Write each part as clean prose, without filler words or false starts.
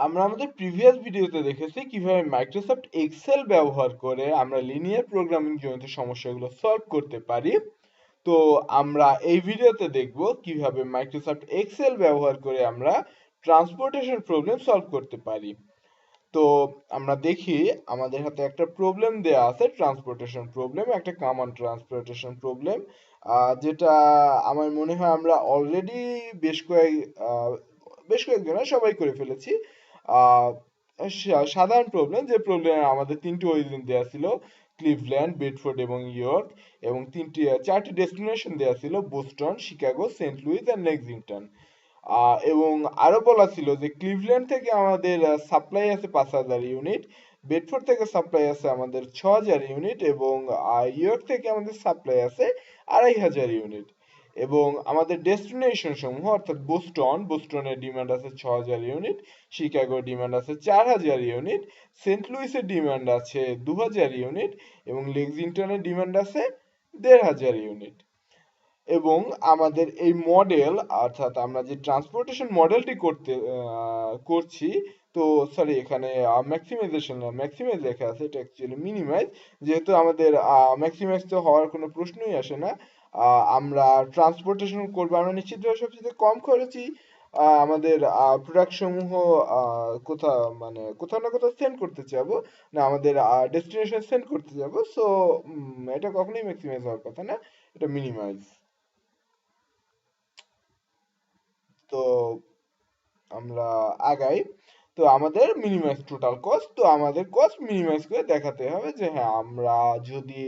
আমরা আমাদের প্রিভিয়াস ভিডিওতে দেখেছি কিভাবে মাইক্রোসফট এক্সেল ব্যবহার করে আমরা লিনিয়ার প্রোগ্রামিং জনিত সমস্যাগুলো সলভ করতে পারি। তো আমরা এই ভিডিওতে দেখব কিভাবে মাইক্রোসফট এক্সেল ব্যবহার করে আমরা ট্রান্সপোর্টেশন প্রবলেম সলভ করতে পারি। তো আমরা দেখি আমাদের হাতে একটা প্রবলেম দেয়া আছে, ট্রান্সপোর্টেশন প্রবলেম, একটা কমন ট্রান্সপোর্টেশন প্রবলেম, যেটা আমার মনে হয় আমরা অলরেডি বেশ কয়েক বেশ কয়েকজনা সবাই করে ফেলেছি। আহ, সাধারণ প্রবলেম, যে প্রবলেমে আমাদের তিনটি অরিজিন দেয়া ছিল, ক্লিভল্যান্ড, বেডফোর্ড এবং ইয়র্ক, এবং চারটি ডেস্টিনেশন দেয়া ছিল, Boston, Chicago, Saint Louis and Lexington. এবং আরো বলা ছিল যে ক্লিভল্যান্ড থেকে আমাদের সাপ্লাই আছে 5,000 ইউনিট, বেডফোর্ড থেকে সাপ্লাই আছে আমাদের 6,000 ইউনিট, এবং ইয়র্ক থেকে আমাদের সাপ্লাই আছে 2,500 ইউনিট। এবং আমাদের ডেস্টিনেশন সমূহ অর্থাৎ বোস্টনের ডিমান্ড আছে 6,000 ইউনিট, শিকাগোর ডিমান্ড আছে 4,000 ইউনিট, সেন্ট লুইসের ডিমান্ড আছে 2,000 ইউনিট, এবং লেক্সিংটনের ডিমান্ড আছে 1,500 ইউনিট। এবং আমাদের এই মডেল, অর্থাৎ আমরা যে ট্রান্সপোর্টেশন মডেলটি করছি, তো সরি, এখানে ম্যাক্সিমাইজেশন না, ম্যাক্সিমাইজ লেখা আছে, এটা অ্যাকচুয়ালি মিনিমাইজ। যেহেতু আমাদের ম্যাক্সিমাইজ তো হওয়ার কোনো প্রশ্নই আসে না। আমরা ট্রান্সপোর্টেশন করবো, আমরা নিশ্চিতভাবে সবচেয়ে কম খরচই আমাদের প্রোডাক্ট সমূহ কোথাও না কোথাও সেন্ড করতে চাবো, না আমাদের ডেস্টিনেশন সেন্ড করতে যাবো। সো এটা কখনোই ম্যাক্সিমাইজ হওয়ার কথা না, এটা মিনিমাইজ। তো আমরা আগাই। তো আমাদের মিনিমাইজ টোটাল কস্ট, তো আমাদের কস্ট মিনিমাইজ করে দেখাতে হবে যে হ্যাঁ, আমরা যদি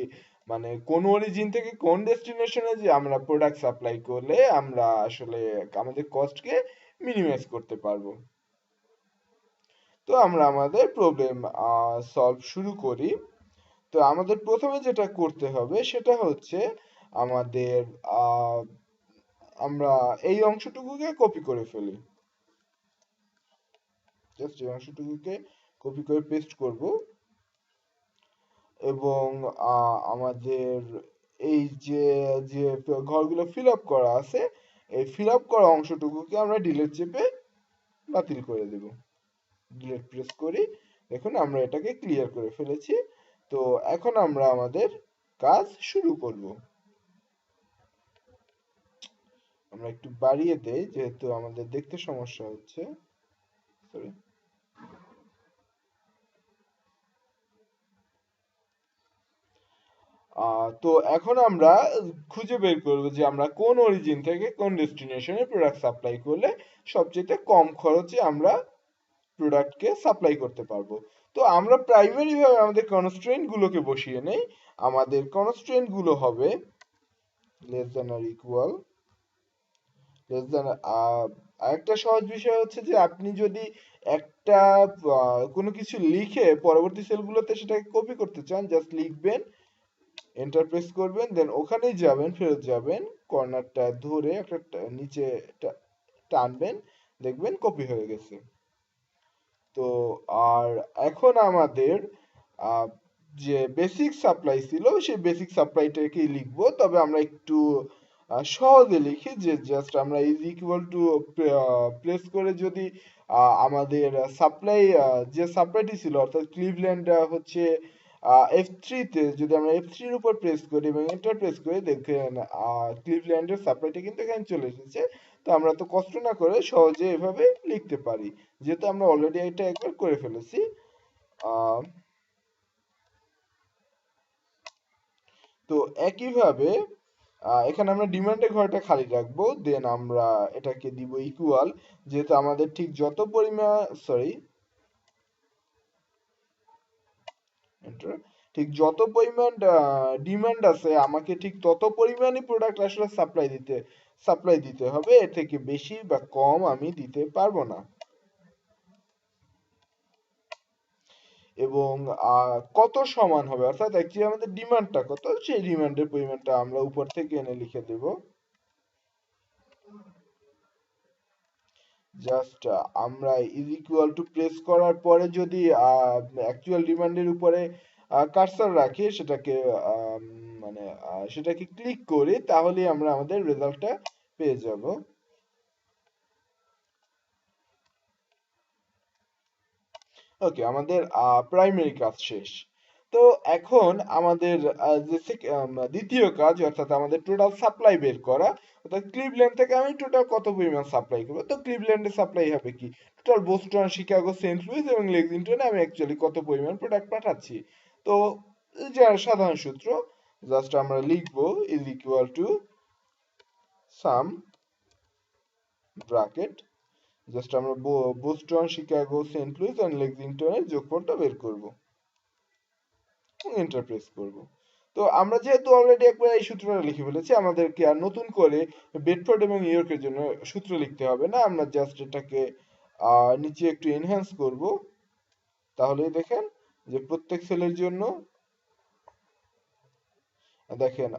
কোন অরিজিন থেকে কোন ডেস্টিনেশনে যে আমরা প্রোডাক্ট সাপ্লাই করলে আমরা আসলে আমাদের কস্টকে মিনিমাইজ করতে পারবো। তো আমরা আমাদের প্রবলেম সলভ শুরু করি। তো আমাদের প্রথমে যেটা করতে হবে সেটা হচ্ছে আমাদের আহ, আমরা এই অংশটুকুকে কপি করে ফেলি। জাস্ট এই অংশটুকুকে কপি করে পেস্ট করব, এবং আমাদের এই যে যে ঘরগুলো ফিল আপ করা আছে, এই ফিল আপ করা অংশটুকুকে আমরা ডিলিট চেপে বাতিল করে দেব। ডিলিট প্রেস করি, দেখুন আমরা এটাকে ক্লিয়ার করে ফেলেছি। তো এখন আমরা আমাদের কাজ শুরু করব। আমরা একটু বাড়িয়ে দেই যেহেতু আমাদের দেখতে সমস্যা হচ্ছে। সরি। তো এখন আমরা খুঁজে বের করবো যে আমরা কোন অরিজিন থেকে কোন ডেস্টিনেশনে প্রোডাক্ট সাপ্লাই করলে সবচেয়ে কম খরচে আমরা প্রোডাক্টকে সাপ্লাই করতে পারবো। তো আমরা প্রাইমারি ভাবে আমাদের কনস্ট্রেন্ট গুলোকে বসিয়ে নেই। আমাদের কনস্ট্রেন্ট গুলো হবে less than or equal, less than. আরেকটা সহজ বিষয় হচ্ছে যে আপনি যদি একটা কোনো কিছু লিখে পরবর্তী সেলগুলোতে সেটাকে কপি করতে চান, জাস্ট লিখবেন, এন্টার প্রেস করবেন, দেন ওখানেই যাবেন, ফেরত যাবেন, কর্নারটা ধরে একটা নিচে টানবেন, দেখবেন কপি হয়ে গেছে। তো আর এখন আমাদের আহ, যে বেসিক সাপ্লাই ছিল সেই বেসিক সাপ্লাইটাকেই লিখবো, তবে আমরা একটু সহজে লিখি, যে জাস্ট আমরা ইজ ইকুয়াল টু প্রেস করে যদি আমাদের সাপ্লাই, যে সাপ্লাইটি ছিল অর্থাৎ ক্লিভল্যান্ড হচ্ছে F3 তে, যদি আমরা F3-র উপর প্রেস করি এবং এন্টার প্রেস করি, দেখেন ক্লিভল্যান্ডের সাপ্লাইটা কিন্তু এখানে চলে এসেছে। তো আমরা তো কষ্ট না করে সহজে এভাবে লিখতে পারি, যেহেতু আমরা অলরেডি এটা একবার করে ফেলেছি। আহ, তো একইভাবে এখানে আমরা ডিমান্ডের ঘরটা খালি রাখবো, দেন আমরা এটাকে দিব ইকুয়াল, যেহেতু আমাদের ঠিক যত পরিমাণ, সরি, এন্টার, ঠিক যত পরিমাণ ডিমান্ড আছে আমাকে ঠিক তত পরিমাণই প্রোডাক্ট আসলে সাপ্লাই দিতে হবে, এর থেকে বেশি বা কম আমি দিতে পারবো না। এবং কত সমান হবে, অর্থাৎ অ্যাকচুয়ালি আমাদের ডিমান্ডটা কত, সেই ডিমান্ডের পরিমাণটা আমরা উপর থেকে এনে লিখে দেব। জাস্ট আমরা ইজ ইকুয়াল টু প্রেস করার পরে যদি অ্যাকচুয়াল ডিমান্ডের উপরে কার্সর রাখি, সেটাকে সেটাকে ক্লিক করি, তাহলেই আমরা আমাদের রেজাল্টটা পেয়ে যাব। ওকে, আমাদের প্রাইমারি কাজ শেষ। তো এখন আমাদের দ্বিতীয় কাজ, অর্থাৎ আমাদের টোটাল সাপ্লাই বের করা। অর্থাৎ ক্লিভল্যান্ড থেকে আমি টোটাল কত পরিমাণ সাপ্লাই করবো। তো ক্লিভল্যান্ডে সাপ্লাই হবে কি, total Boston, Chicago, Saint Louis এবং লেক্সিংটনে আমি অ্যাকচুয়ালি কত পরিমাণ প্রোডাক্ট পাঠাচ্ছি। তো যা সাধারণ সূত্র, জাস্ট আমরা লিখবো is equal to sum bracket, just আমরা Boston, Chicago, Saint Louis and লেক্সিংটনের যোগফলটা বের করব, এন্টার প্রেস করব। তো আমরা যেহেতু অলরেডি একবার এই সূত্রটা লিখে ফেলেছি, আমাদেরকে আর নতুন করে বেডফোর্ড এবং নিউইয়র্কের জন্য সূত্র লিখতে হবে না। আমরা জাস্ট এটাকে নিচে একটু এনহ্যান্স করব, তাহলেই দেখেন যে প্রত্যেক সেলের জন্য দেখেন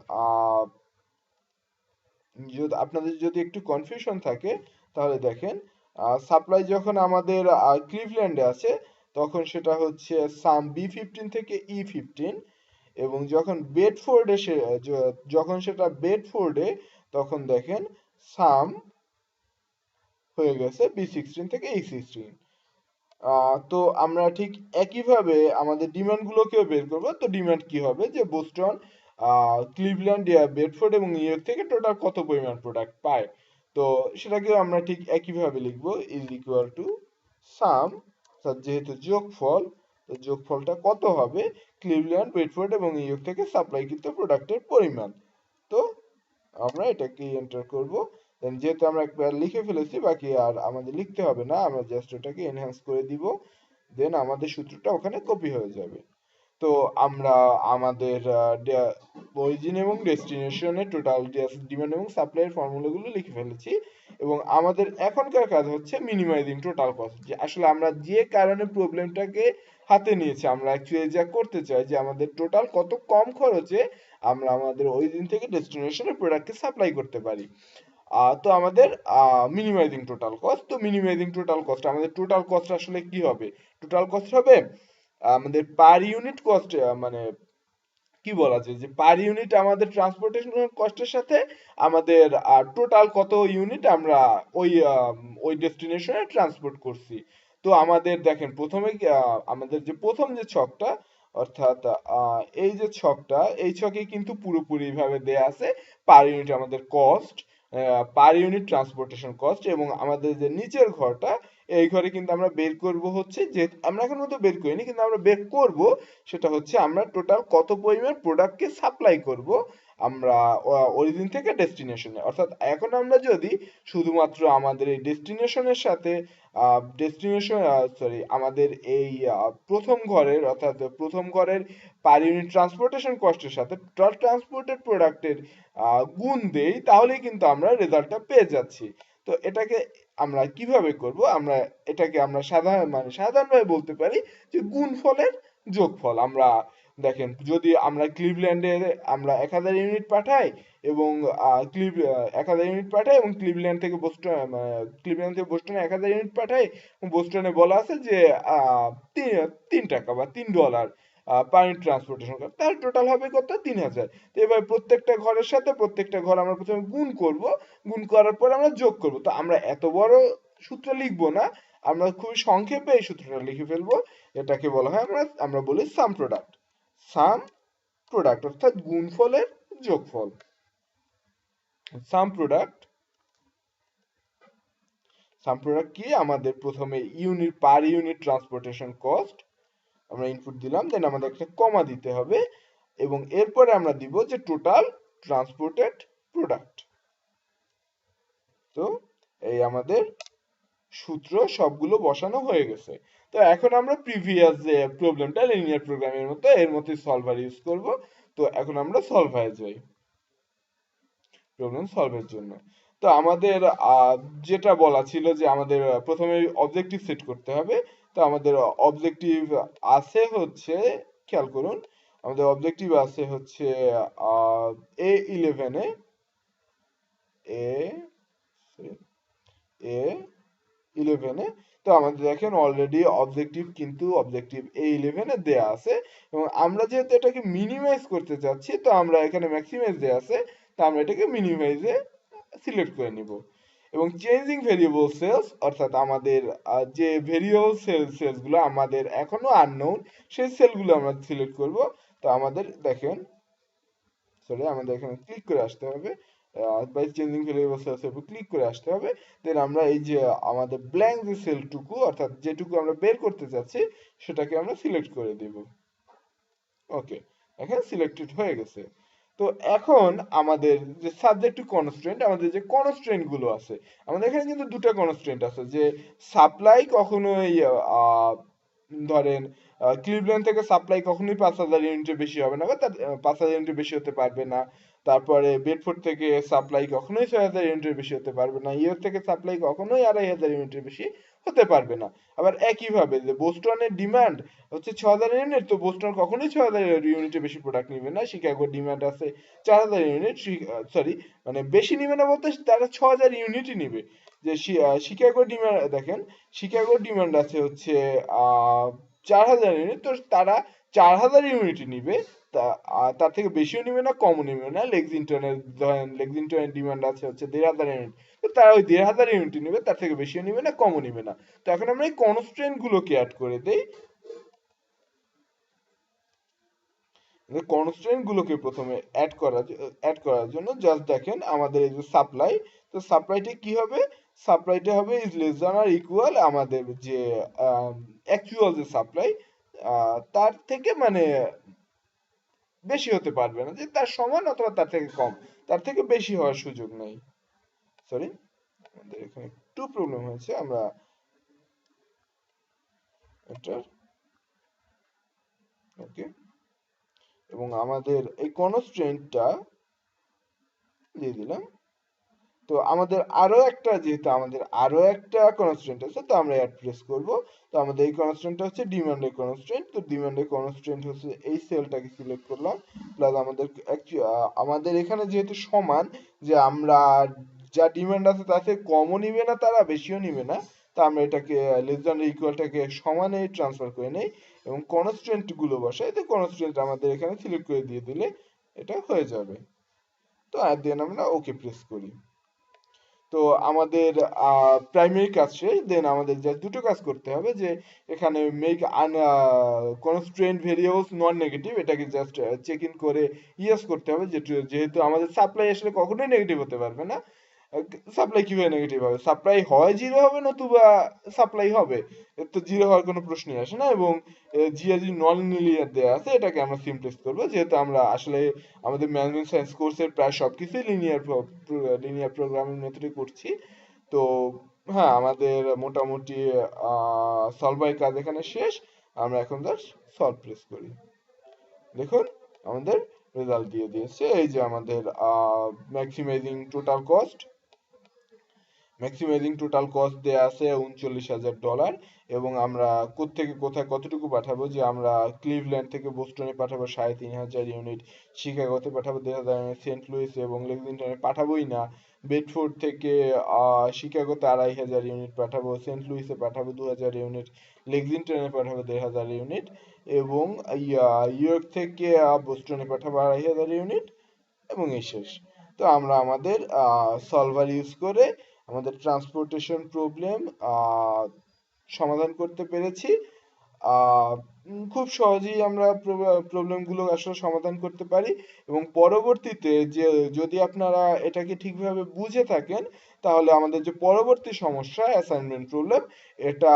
যদি আপনাদের যদি একটু কনফিউশন থাকে তাহলে দেখেন, সাপ্লাই যখন আমাদের ক্লিভল্যান্ডে আছে তখন সেটা হচ্ছে সাম B15 থেকে E15, এবং যখন বেডফোর্ডে যখন সেটা বেডফোর্ডে তখন দেখেন সাম হয়ে গেছে B16 থেকে E16। তো আমরা ঠিক একইভাবে আমাদের ডিমান্ড গুলোকেও বের করবো। তো ডিমান্ড কি হবে, যে বোস্টন, ক্লিভল্যান্ড, বেডফোর্ড এবং নিউ ইয়র্ক থেকে টোটাল কত পরিমাণ প্রোডাক্ট পায়। তো সেটাকেও আমরা ঠিক একইভাবে লিখবো ইজ ইকুয়াল টু সাম, যেহেতু যোগফল, তো যোগফলটা কত হবে, ক্লিভল্যান্ড, বেডফোর্ড এবং নিউ ইয়র্ক থেকে সাপ্লাইকৃত প্রোডাক্টের পরিমাণ। তো আমরা এটাকে এন্টার করব। দেন যেহেতু আমরা একবার লিখে ফেলেছি, বাকি আর আমাদের লিখতে হবে না, আমরা জাস্ট ওটাকে এনহ্যান্স করে দিব, দেন আমাদের সূত্রটা ওখানে কপি হয়ে যাবে। তো আমরা আমাদের অরিজিন এবং ডেস্টিনেশনের টোটাল ডিমান্ড এবং সাপ্লাইয়ের ফর্মুলাগুলো লিখে ফেলেছি, এবং আমাদের এখনকার কাজ হচ্ছে মিনিমাইজিং টোটাল কস্ট। যে আসলে আমরা যে কারণে প্রবলেমটাকে হাতে নিয়েছি, আমরা অ্যাকচুয়ালি যা করতে চাই যে আমাদের টোটাল কত কম খরচে আমরা আমাদের অরিজিন থেকে ডেস্টিনেশনের প্রোডাক্টকে সাপ্লাই করতে পারি। তো আমাদের মিনিমাইজিং টোটাল কস্ট, তো মিনিমাইজিং টোটাল কস্ট, আমাদের টোটাল কস্ট আসলে কি হবে, টোটাল কস্ট হবে আমাদের পার ইউনিট কস্ট, মানে কি বলা যায় যে পার ইউনিট আমাদের ট্রান্সপোর্টেশন কস্টের সাথে আমাদের টোটাল কত ইউনিট আমরা ওই ওই ডেস্টিনেশনে ট্রান্সপোর্ট করছি। তো আমাদের দেখেন প্রথমে আমাদের যে প্রথম যে ছকটা, অর্থাৎ এই যে ছকটা, এই ছকে কিন্তু পুরোপুরি ভাবে দেয়া আছে পার ইউনিট আমাদের cost, per unit transportation cost, এবং আমাদের যে নিচের ঘরটা, এই ঘরে কিন্তু আমরা বের করব হচ্ছে, যে আমরা এখন মতো বের করিনি কিন্তু আমরা বের করব, সেটা হচ্ছে আমরা টোটাল কত পরিমাণ প্রোডাক্টকে সাপ্লাই করব আমরা অরিজিন থেকে ডেস্টিনেশনে। অর্থাৎ এখন আমরা যদি শুধুমাত্র আমাদের এই ডেস্টিনেশনের সাথে ডেস্টিনেশন সরি আমাদের এই প্রথম ঘরের, অর্থাৎ প্রথম ঘরের পার ইউনিট ট্রান্সপোর্টেশন কস্টের সাথে টোটাল ট্রান্সপোর্টেড প্রোডাক্টের গুণ দেই, তাহলেই কিন্তু আমরা রেজাল্টটা পেয়ে যাচ্ছি। তো এটাকে আমরা কিভাবে করব, আমরা এটাকে আমরা সাধারণভাবে বলতে পারি যে গুণফলের যোগফল। আমরা দেখেন যদি আমরা ক্লিভল্যান্ডে আমরা 1000 ইউনিট পাঠাই এবং 1000 ইউনিট পাঠাই এবং ক্লিভল্যান্ড থেকে বোস্টন, ক্লিভল্যান্ড থেকে বোস্টনে 1000 ইউনিট পাঠাই, বোস্টনে বলা আছে যে 3 টাকা বা $3 পার ইউনিট ট্রান্সপোর্টেশন কস্ট, তার টোটাল হবে কত, 3000। তো এবার প্রত্যেকটা ঘরের সাথে প্রত্যেকটা ঘর আমরা প্রথমে গুণ করব, গুণ করার পর আমরা যোগ করব। তো আমরা এত বড় সূত্র লিখবো না, আমরা খুবই সংক্ষেপে এই সূত্রটা লিখে ফেলবো। এটাকে বলা হয় আমরা বলি সাম প্রোডাক্ট, সাম প্রোডাক্ট অর্থাৎ গুণফলের যোগফল। সাম প্রোডাক্ট, সাম প্রোডাক্ট কি, আমাদের প্রথমে unit per unit transportation cost আমরা ইনপুট দিলাম, দেন আমাদের একটা কমা দিতে হবে, এবং এরপরে আমরা দিব যে টোটাল ট্রান্সপোর্টেড প্রোডাক্ট। তো এই আমাদের সূত্র সবগুলো বসানো হয়ে গেছে। তো এখন আমরা প্রিভিয়াস যে প্রবলেমটা লিনিয়ার প্রোগ্রামের মতো এর মধ্যে সলভার ইউজ করব। তো এখন আমরা সলভারে যাই প্রবলেম সলভের জন্য। তো আমাদের যেটা বলা ছিল যে আমাদের প্রথমে অবজেক্টিভ সেট করতে হবে। তো আমাদের অবজেক্টিভ আছে হচ্ছে, খেয়াল করুন, আমাদের অবজেক্টিভ আছে হচ্ছে A11 এ A11 এ। তো আমাদের দেখেন অলরেডি অবজেক্টিভ কিন্তু অবজেক্টিভ A11 এ দেয়া আছে, এবং আমরা যেহেতু এটাকে মিনিমাইজ করতে চাচ্ছি, তো আমরা এখানে ম্যাক্সিমাইজ দেয়া আছে, তো আমরা এটাকে মিনিমাইজে সিলেক্ট করে নিব। এবং চেঞ্জিং ভেরিয়েবল সেলস অর্থাৎ আমাদের যে ভেরিয়েবল সেলস গুলো আমাদের এখনো আননোন সেই সেলগুলো আমরা সিলেক্ট করব। তো আমাদের দেখেন, সরি, আমাদের এখানে ক্লিক করে আসতে হবে, বাই চেঞ্জিং ভেরিয়েবল সেলস এর উপর ক্লিক করে আসতে হবে। দেন আমরা এই যে আমাদের ব্ল্যাঙ্ক যে সেলটুকু অর্থাৎ যেটুকু আমরা বের করতে চাচ্ছি সেটাকে আমরা সিলেক্ট করে দেব। ওকে, এখানে সিলেক্টেড হয়ে গেছে। তো এখন আমাদের যে সাবজেক্ট টু কনস্ট্রেন্ট, আমাদের যে কনস্ট্রেন্ট গুলো আছে, আমাদের এখানে কিন্তু দুটো কনস্ট্রেন্ট আছে। যে সাপ্লাই কখনোই ধরেন ক্লিভল্যান্ড থেকে সাপ্লাই কখনোই 5,000 ইউনিটের বেশি হবে না, বা তার 5,000 ইউনিটের বেশি হতে পারবে না। তারপরে বেডফোর্ড থেকে সাপ্লাই কখনোই 6,000 ইউনিটের বেশি হতে পারবে না। ইউএস থেকে সাপ্লাই কখনোই 2,500 ইউনিটের বেশি হতে পারবে না। আবার একইভাবে যে বোস্টনের ডিমান্ড হচ্ছে 6,000 ইউনিট, তো বোস্টন কখনোই 6,000 ইউনিটের বেশি প্রোডাক্ট নিবে না। শিকাগোর ডিমান্ড আছে 4,000 ইউনিট, সরি মানে বেশি নিবে না বলতে তারা 6,000 ইউনিটই নিবে। যে শিকাগোর ডিমান্ড দেখেন, শিকাগোর ডিমান্ড আছে হচ্ছে 4,000 ইউনিট, তো তারা 4,000 ইউনিটই নিবে। তার থেকে বেশিও নিবে না, কমও নিবে না। লেক্সিংটনের ধরেন লেক্সিংটনের ডিমান্ড আছে হচ্ছে 1,500 ইউনিট, তো তারা ওই 1,500 ইউনিট নিবে, তার থেকে বেশিও নিবে না, কমও নিবে না। তো এখন আমরা এই কনস্ট্রেন্ট গুলোকে অ্যাড করে দেই। কনস্ট্রেন্ট গুলোকে প্রথমে অ্যাড করার জন্য জাস্ট দেখেন আমাদের এই যে সাপ্লাই, তো সাপ্লাইটা কি হবে, সাপ্লাইটা হবে is less than or equal আমাদের যে অ্যাকচুয়াল যে সাপ্লাই তার থেকে মানে বেশি হতে পারবে না, যে তার সমান অথবা তার থেকে কম, তার থেকে বেশি হওয়ার সুযোগ নেই। সরি, আমাদের এখানে একটু প্রবলেম হয়েছে, আমরা এটা ওকে, এবং আমাদের এই কনস্ট্রেন্টটা দিয়ে দিলাম। তো আমাদের আরো একটা, যেহেতু আমাদের আরো একটা কনস্ট্রেন্ট আছে, তো আমরা অ্যাড প্রেস করব। তো আমাদের এই কনস্ট্রেন্টটা হচ্ছে ডিমান্ডের কনস্ট্রেন্ট। তো ডিমান্ডের কনস্ট্রেন্ট হচ্ছে এই সেলটাকে সিলেক্ট করলাম, প্লাস আমাদের আমাদের এখানে যেহেতু সমান, যে আমরা যা ডিমান্ড আছে তাতে কমও নিবে না, তারা বেশিও নিবে না, তো আমরা এটাকে লেস দ্যান ইকুয়ালটাকে সমানে ট্রান্সফার করে নেই এবং কনস্ট্রেন্ট গুলো বসাই। তো কনস্ট্রেন্ট আমাদের এখানে সিলেক্ট করে দিয়ে দিলে এটা হয়ে যাবে। তো আর দেন আমরা ওকে প্রেস করি। তো আমাদের প্রাইমারি কাজ শেষ। দেন আমাদের জাস্ট দুটো কাজ করতে হবে, যে এখানে make constraint variables non negative, এটাকে জাস্ট চেক ইন করে ইয়েস করতে হবে, যেহেতু আমাদের সাপ্লাই আসলে কখনোই নেগেটিভ হতে পারবে না। সাপ্লাই কিভাবে নেগেটিভ হবে, সাপ্লাই হয় জিরো হবে, নতুবা সাপ্লাই হবে, এর তো জিরো হওয়ার কোনো প্রশ্নই আসে না। এবং জিয়া যদি নন লিনিয়ার দেওয়া আছে, এটাকে আমরা সিমপ্লেক্স করবো, যেহেতু আমরা আসলে আমাদের ম্যানেজমেন্ট সায়েন্স কোর্সের প্রায় সবকিছুই লিনিয়ার প্রোগ্রামিং মেথডে করছি। তো হ্যাঁ, আমাদের মোটামুটি সলভ বাই কাজ এখানে শেষ। আমরা এখন জাস্ট সলভ প্রেস করি, দেখুন আমাদের রেজাল্ট দিয়ে দিয়েছে। এই যে আমাদের maximising total cost, maximising total cost দেয়া আছে $39,000, এবং আমরা কোত্থেকে কোথায় কতটুকু পাঠাবো, যে আমরা ক্লিভল্যান্ড থেকে বোস্টনে পাঠাবো 3,500 ইউনিট, শিকাগোতে পাঠাবো 1,500 ইউনিট, সেন্ট লুইস এবং লেক্সিংটনে পাঠাবোই না, বেডফোর্ড থেকে শিকাগোতে 2,500 ইউনিট পাঠাবো, সেন্ট লুইসে পাঠাবো 2,000 ইউনিট, লেক্সিংটনে পাঠাবো 1,500 ইউনিট, এবং ইয়র্ক থেকে বোস্টনে পাঠাবো 2,500 ইউনিট, এবং এই শেষ। তো আমরা আমাদের সলভার ইউজ করে আমাদের ট্রান্সপোর্টেশন প্রবলেম সমাধান করতে পেরেছি। খুব সহজেই আমরা প্রবলেমগুলো আসলে সমাধান করতে পারি, এবং পরবর্তীতে যে যদি আপনারা এটাকে ঠিকভাবে বুঝে থাকেন, তাহলে আমাদের যে পরবর্তী সমস্যা অ্যাসাইনমেন্ট প্রবলেম, এটা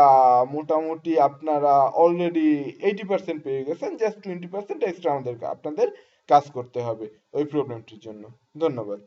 মোটামুটি আপনারা অলরেডি 80% পেয়ে গেছেন, জাস্ট 20% এক্সট্রা আপনাদের কাজ করতে হবে ওই প্রবলেমটির জন্য। ধন্যবাদ।